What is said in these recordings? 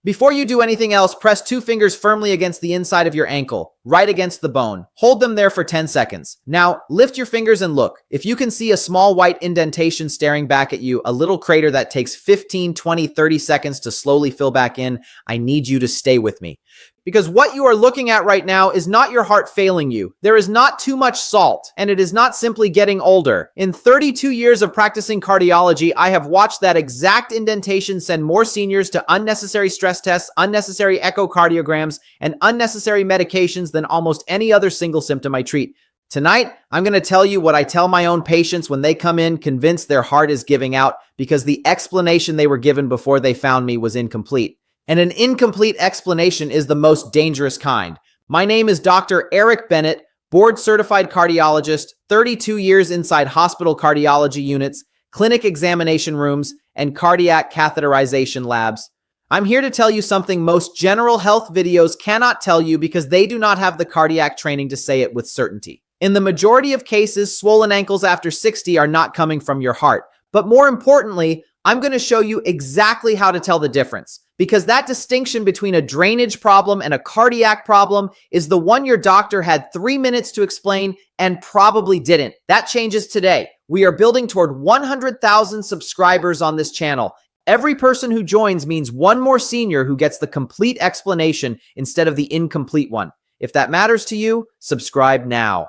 Before you do anything else, press 2 fingers firmly against the inside of your ankle, right against the bone. Hold them there for 10 seconds. Now, lift your fingers and look. If you can see a small white indentation staring back at you, a little crater that takes 15, 20, 30 seconds to slowly fill back in, I need you to stay with me. Because what you are looking at right now is not your heart failing you. There is not too much salt, and it is not simply getting older. In 32 years of practicing cardiology, I have watched that exact indentation send more seniors to unnecessary stress tests, unnecessary echocardiograms, and unnecessary medications than almost any other single symptom I treat. Tonight, I'm going to tell you what I tell my own patients when they come in convinced their heart is giving out because the explanation they were given before they found me was incomplete. And an incomplete explanation is the most dangerous kind. My name is Dr. Eric Bennett, board-certified cardiologist, 32 years inside hospital cardiology units, clinic examination rooms, and cardiac catheterization labs. I'm here to tell you something most general health videos cannot tell you because they do not have the cardiac training to say it with certainty. In the majority of cases, swollen ankles after 60 are not coming from your heart. But more importantly, I'm going to show you exactly how to tell the difference. Because that distinction between a drainage problem and a cardiac problem is the one your doctor had 3 minutes to explain and probably didn't. That changes today. We are building toward 100,000 subscribers on this channel. Every person who joins means one more senior who gets the complete explanation instead of the incomplete one. If that matters to you, subscribe now.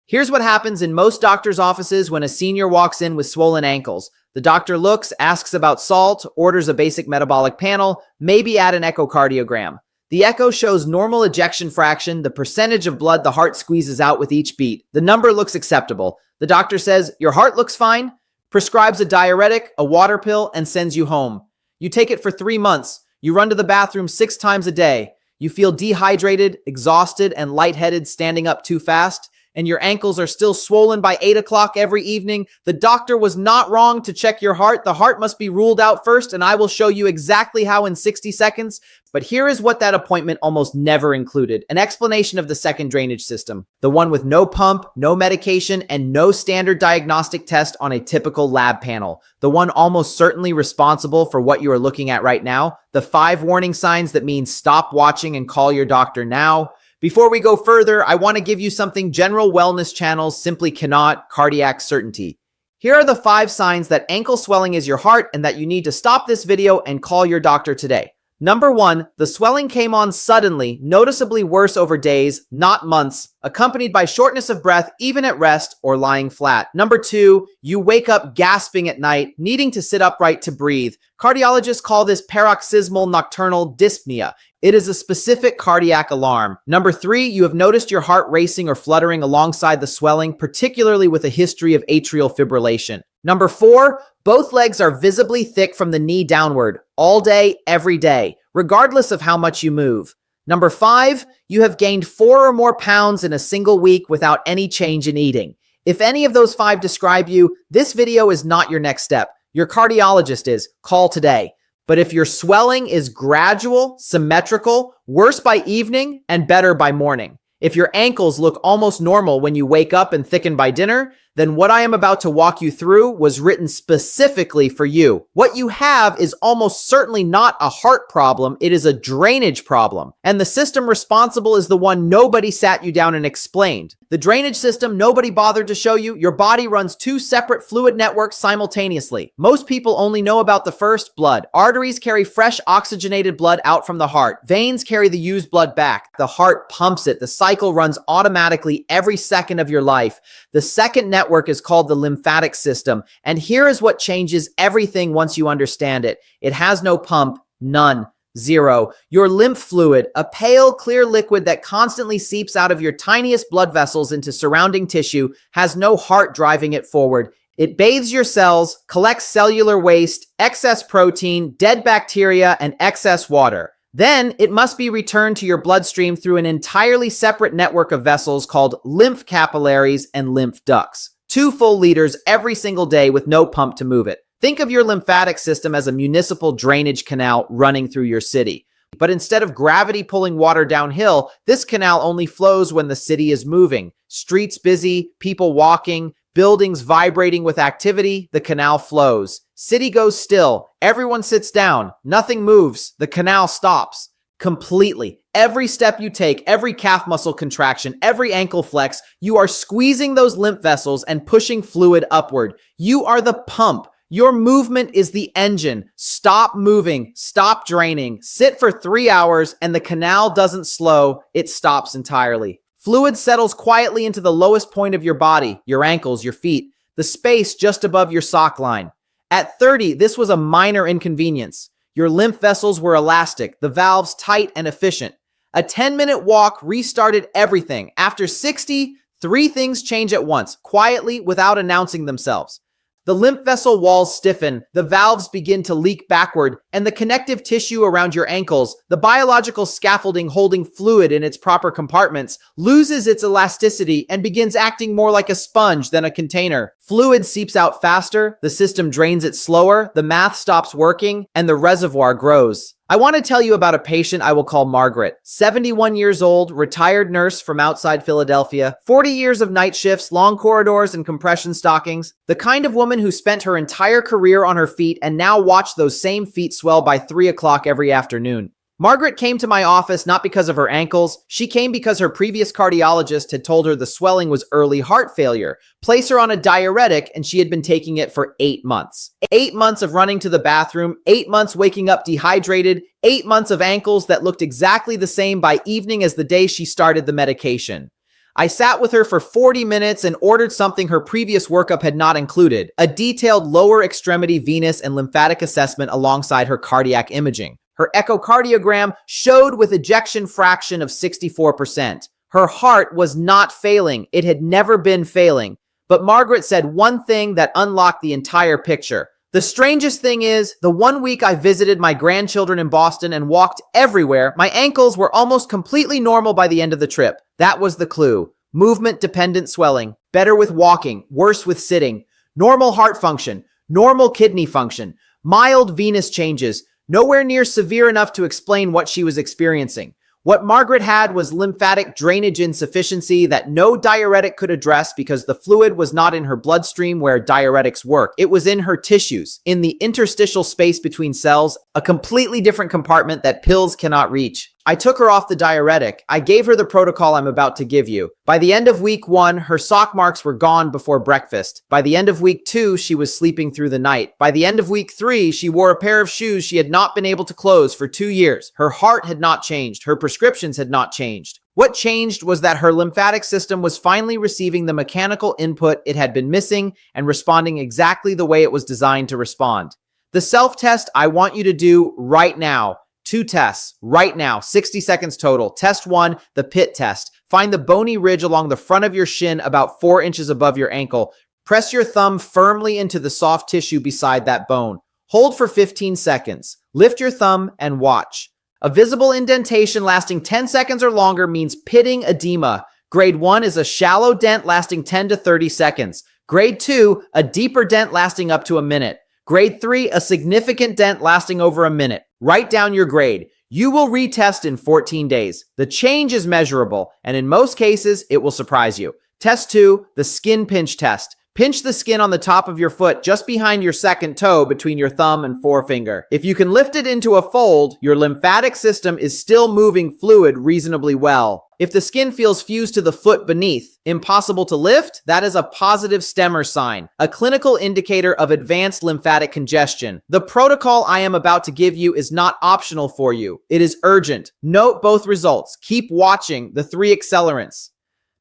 Here's what happens in most doctors' offices when a senior walks in with swollen ankles. The doctor looks, asks about salt, orders a basic metabolic panel, maybe add an echocardiogram. The echo shows normal ejection fraction, the percentage of blood the heart squeezes out with each beat. The number looks acceptable. The doctor says, "Your heart looks fine," prescribes a diuretic, a water pill, and sends you home. You take it for 3 months. You run to the bathroom 6 times a day. You feel dehydrated, exhausted, and lightheaded standing up too fast. And your ankles are still swollen by 8 o'clock every evening. The doctor was not wrong to check your heart. The heart must be ruled out first, and I will show you exactly how in 60 seconds. But here is what that appointment almost never included: an explanation of the second drainage system, the one with no pump, no medication, and no standard diagnostic test on a typical lab panel, the one almost certainly responsible for what you are looking at right now, the 5 warning signs that mean stop watching and call your doctor now. Before we go further, I want to give you something general wellness channels simply cannot: cardiac certainty. Here are the 5 signs that ankle swelling is your heart and that you need to stop this video and call your doctor today. Number 1, the swelling came on suddenly, noticeably worse over days, not months, accompanied by shortness of breath even at rest or lying flat. Number 2, you wake up gasping at night, needing to sit upright to breathe. Cardiologists call this paroxysmal nocturnal dyspnea. It is a specific cardiac alarm. Number 3, you have noticed your heart racing or fluttering alongside the swelling, particularly with a history of atrial fibrillation. Number 4, both legs are visibly thick from the knee downward, all day, every day, regardless of how much you move. Number 5, you have gained 4 or more pounds in a single week without any change in eating. If any of those 5 describe you, this video is not your next step. Your cardiologist is. Call today. But if your swelling is gradual, symmetrical, worse by evening, and better by morning, if your ankles look almost normal when you wake up and thicken by dinner, then what I am about to walk you through was written specifically for you. What you have is almost certainly not a heart problem, it is a drainage problem. And the system responsible is the one nobody sat you down and explained. The drainage system nobody bothered to show you. Your body runs 2 separate fluid networks simultaneously. Most people only know about the first: blood. Arteries carry fresh oxygenated blood out from the heart. Veins carry the used blood back. The heart pumps it. The cycle runs automatically every second of your life. The second network is called the lymphatic system. And here is what changes everything once you understand it. It has no pump, none. 0. Your lymph fluid, a pale, clear liquid that constantly seeps out of your tiniest blood vessels into surrounding tissue, has no heart driving it forward. It bathes your cells, collects cellular waste, excess protein, dead bacteria, and excess water. Then it must be returned to your bloodstream through an entirely separate network of vessels called lymph capillaries and lymph ducts. 2 full liters every single day with no pump to move it. Think of your lymphatic system as a municipal drainage canal running through your city. But instead of gravity pulling water downhill, this canal only flows when the city is moving. Streets busy, people walking, Buildings vibrating with activity, the canal flows. City goes still. Everyone sits down. Nothing moves. The canal stops. Completely. Every step you take, every calf muscle contraction, every ankle flex, you are squeezing those lymph vessels and pushing fluid upward. You are the pump. Your movement is the engine. Stop moving. Stop draining. Sit for 3 hours and the canal doesn't slow. It stops entirely. Fluid settles quietly into the lowest point of your body, your ankles, your feet, the space just above your sock line. At 30, this was a minor inconvenience. Your lymph vessels were elastic, the valves tight and efficient. A 10-minute walk restarted everything. After 60, 3 things change at once, quietly, without announcing themselves. The lymph vessel walls stiffen, the valves begin to leak backward, and the connective tissue around your ankles, the biological scaffolding holding fluid in its proper compartments, loses its elasticity and begins acting more like a sponge than a container. Fluid seeps out faster, the system drains it slower, the math stops working, and the reservoir grows. I want to tell you about a patient I will call Margaret, 71 years old, retired nurse from outside Philadelphia, 40 years of night shifts, long corridors, and compression stockings, the kind of woman who spent her entire career on her feet and now watched those same feet swell by 3 o'clock every afternoon. Margaret came to my office not because of her ankles. She came because her previous cardiologist had told her the swelling was early heart failure. Place her on a diuretic, and she had been taking it for 8 months. 8 months of running to the bathroom, 8 months waking up dehydrated, 8 months of ankles that looked exactly the same by evening as the day she started the medication. I sat with her for 40 minutes and ordered something her previous workup had not included, a detailed lower extremity venous and lymphatic assessment alongside her cardiac imaging. Her echocardiogram showed with ejection fraction of 64%. Her heart was not failing. It had never been failing. But Margaret said one thing that unlocked the entire picture. The strangest thing is, the 1 week I visited my grandchildren in Boston and walked everywhere, my ankles were almost completely normal by the end of the trip. That was the clue. Movement-dependent swelling. Better with walking, worse with sitting. Normal heart function. Normal kidney function. Mild venous changes. Nowhere near severe enough to explain what she was experiencing. What Margaret had was lymphatic drainage insufficiency that no diuretic could address because the fluid was not in her bloodstream where diuretics work. It was in her tissues, in the interstitial space between cells, a completely different compartment that pills cannot reach. I took her off the diuretic. I gave her the protocol I'm about to give you. By the end of week 1, her sock marks were gone before breakfast. By the end of week 2, she was sleeping through the night. By the end of week 3, she wore a pair of shoes she had not been able to close for 2 years. Her heart had not changed. Her prescriptions had not changed. What changed was that her lymphatic system was finally receiving the mechanical input it had been missing and responding exactly the way it was designed to respond. The self-test I want you to do right now. 2 tests right now, 60 seconds total. Test 1, the pit test. Find the bony ridge along the front of your shin about 4 inches above your ankle. Press your thumb firmly into the soft tissue beside that bone. Hold for 15 seconds. Lift your thumb and watch. A visible indentation lasting 10 seconds or longer means pitting edema. Grade 1 is a shallow dent lasting 10 to 30 seconds. Grade 2, a deeper dent lasting up to a minute. Grade 3, a significant dent lasting over a minute. Write down your grade. You will retest in 14 days. The change is measurable, and in most cases, it will surprise you. Test 2, the skin pinch test. Pinch the skin on the top of your foot just behind your second toe between your thumb and forefinger. If you can lift it into a fold, your lymphatic system is still moving fluid reasonably well. If the skin feels fused to the foot beneath, impossible to lift, that is a positive stemmer sign, a clinical indicator of advanced lymphatic congestion. The protocol I am about to give you is not optional for you. It is urgent. Note both results. Keep watching the 3 accelerants.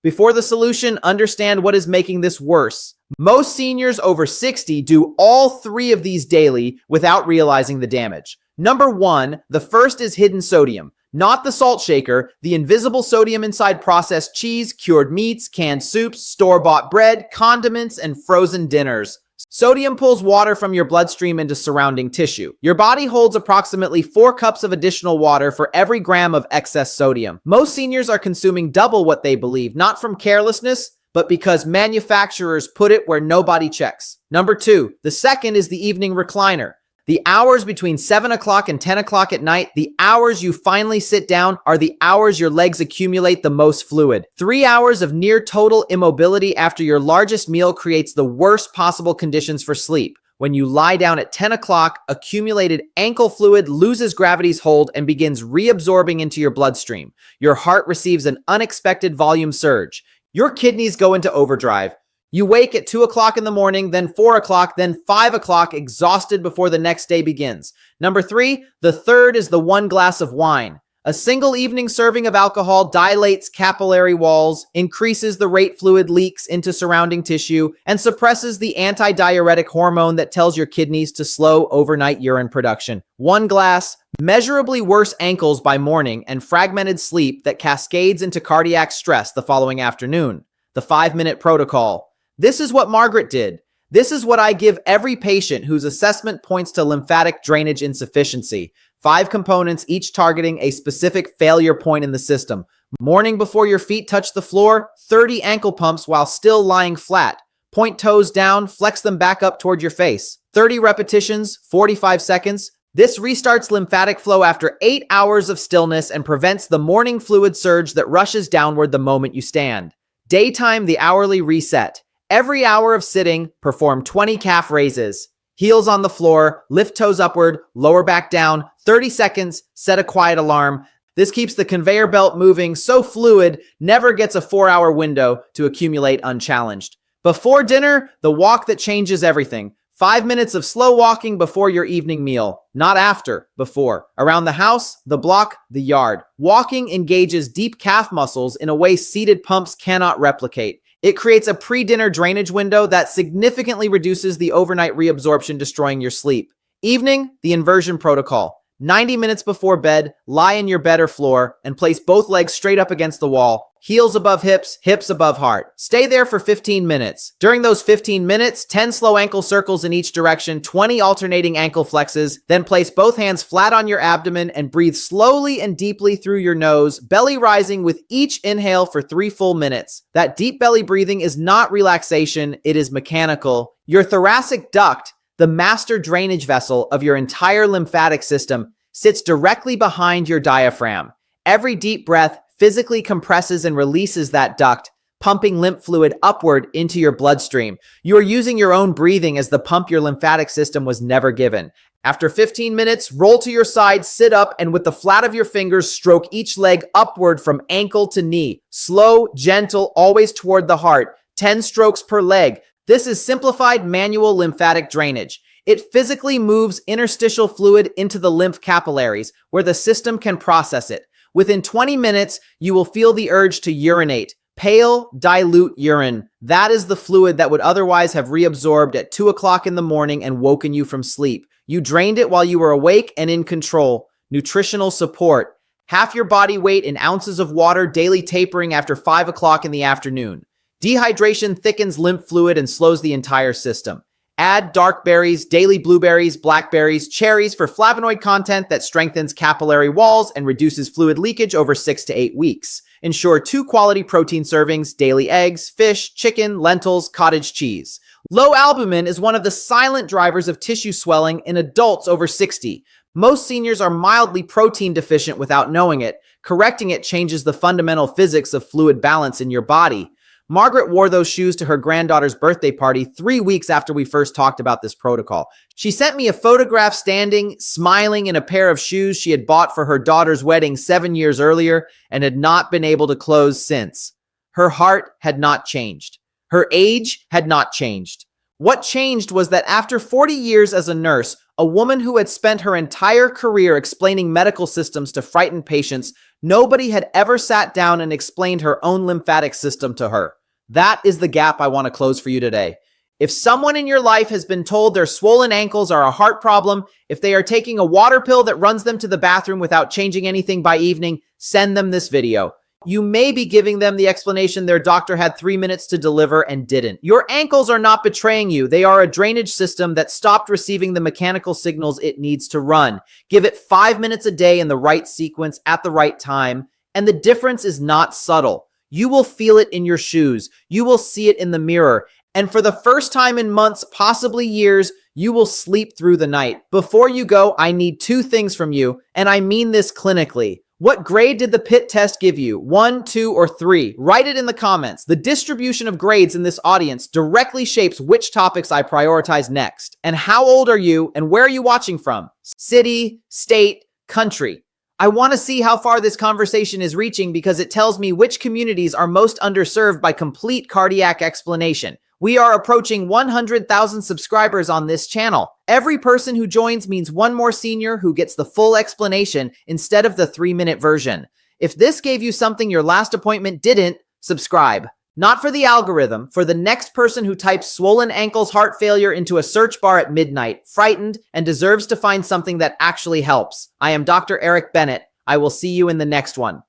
Before the solution, understand what is making this worse. Most seniors over 60 do all 3 of these daily without realizing the damage. Number 1, the first is hidden sodium. Not the salt shaker, the invisible sodium inside processed cheese, cured meats, canned soups, store-bought bread, condiments, and frozen dinners. Sodium pulls water from your bloodstream into surrounding tissue. Your body holds approximately 4 cups of additional water for every gram of excess sodium. Most seniors are consuming double what they believe, not from carelessness, but because manufacturers put it where nobody checks. Number 2, the second is the evening recliner. The hours between 7 o'clock and 10 o'clock at night, the hours you finally sit down, are the hours your legs accumulate the most fluid. 3 hours of near total immobility after your largest meal creates the worst possible conditions for sleep. When you lie down at 10 o'clock, accumulated ankle fluid loses gravity's hold and begins reabsorbing into your bloodstream. Your heart receives an unexpected volume surge. Your kidneys go into overdrive. You wake at 2 o'clock in the morning, then 4 o'clock, then 5 o'clock, exhausted before the next day begins. Number 3, the third is the 1 glass of wine. A single evening serving of alcohol dilates capillary walls, increases the rate fluid leaks into surrounding tissue, and suppresses the antidiuretic hormone that tells your kidneys to slow overnight urine production. 1 glass, measurably worse ankles by morning, and fragmented sleep that cascades into cardiac stress the following afternoon. The 5-minute protocol. This is what Margaret did. This is what I give every patient whose assessment points to lymphatic drainage insufficiency. 5 components, each targeting a specific failure point in the system. Morning before your feet touch the floor, 30 ankle pumps while still lying flat. Point toes down, flex them back up toward your face. 30 repetitions, 45 seconds. This restarts lymphatic flow after 8 hours of stillness and prevents the morning fluid surge that rushes downward the moment you stand. Daytime, the hourly reset. Every hour of sitting, perform 20 calf raises. Heels on the floor, lift toes upward, lower back down, 30 seconds, set a quiet alarm. This keeps the conveyor belt moving so fluid never gets a 4-hour window to accumulate unchallenged. Before dinner, the walk that changes everything. 5 minutes of slow walking before your evening meal. Not after, before. Around the house, the block, the yard. Walking engages deep calf muscles in a way seated pumps cannot replicate. It creates a pre-dinner drainage window that significantly reduces the overnight reabsorption, destroying your sleep. Evening, the inversion protocol. 90 minutes before bed, lie in your bed or floor and place both legs straight up against the wall. Heels above hips, hips above heart. Stay there for 15 minutes. During those 15 minutes, 10 slow ankle circles in each direction, 20 alternating ankle flexes. Then place both hands flat on your abdomen and breathe slowly and deeply through your nose, belly rising with each inhale for 3 full minutes. That deep belly breathing is not relaxation, it is mechanical. Your thoracic duct, the master drainage vessel of your entire lymphatic system, sits directly behind your diaphragm. Every deep breath physically compresses and releases that duct, pumping lymph fluid upward into your bloodstream. You are using your own breathing as the pump your lymphatic system was never given. After 15 minutes, roll to your side, sit up, and with the flat of your fingers, stroke each leg upward from ankle to knee. Slow, gentle, always toward the heart. 10 strokes per leg. This is simplified manual lymphatic drainage. It physically moves interstitial fluid into the lymph capillaries, where the system can process it. Within 20 minutes, you will feel the urge to urinate. Pale, dilute urine. That is the fluid that would otherwise have reabsorbed at 2 o'clock in the morning and woken you from sleep. You drained it while you were awake and in control. Nutritional support. Half your body weight in ounces of water, daily tapering after 5 o'clock in the afternoon. Dehydration thickens lymph fluid and slows the entire system. Add dark berries, daily blueberries, blackberries, cherries for flavonoid content that strengthens capillary walls and reduces fluid leakage over 6 to 8 weeks. Ensure 2 quality protein servings, daily eggs, fish, chicken, lentils, cottage cheese. Low albumin is one of the silent drivers of tissue swelling in adults over 60. Most seniors are mildly protein deficient without knowing it. Correcting it changes the fundamental physics of fluid balance in your body. Margaret wore those shoes to her granddaughter's birthday party 3 weeks after we first talked about this protocol. She sent me a photograph standing, smiling in a pair of shoes she had bought for her daughter's wedding 7 years earlier and had not been able to close since. Her heart had not changed. Her age had not changed. What changed was that after 40 years as a nurse, a woman who had spent her entire career explaining medical systems to frightened patients, nobody had ever sat down and explained her own lymphatic system to her. That is the gap I want to close for you today. If someone in your life has been told their swollen ankles are a heart problem, if they are taking a water pill that runs them to the bathroom without changing anything by evening, send them this video. You may be giving them the explanation their doctor had 3 minutes to deliver and didn't. Your ankles are not betraying you. They are a drainage system that stopped receiving the mechanical signals it needs to run. Give it 5 minutes a day in the right sequence at the right time, and the difference is not subtle. You will feel it in your shoes. You will see it in the mirror. And for the first time in months, possibly years, you will sleep through the night. Before you go, I need 2 things from you, and I mean this clinically. What grade did the PIT test give you? 1, 2, or 3? Write it in the comments. The distribution of grades in this audience directly shapes which topics I prioritize next. And how old are you, and where are you watching from? City, state, country. I want to see how far this conversation is reaching because it tells me which communities are most underserved by complete cardiac explanation. We are approaching 100,000 subscribers on this channel. Every person who joins means one more senior who gets the full explanation instead of the 3-minute version. If this gave you something your last appointment didn't, subscribe. Not for the algorithm, for the next person who types swollen ankles heart failure into a search bar at midnight, frightened, and deserves to find something that actually helps. I am Dr. Eric Bennett. I will see you in the next one.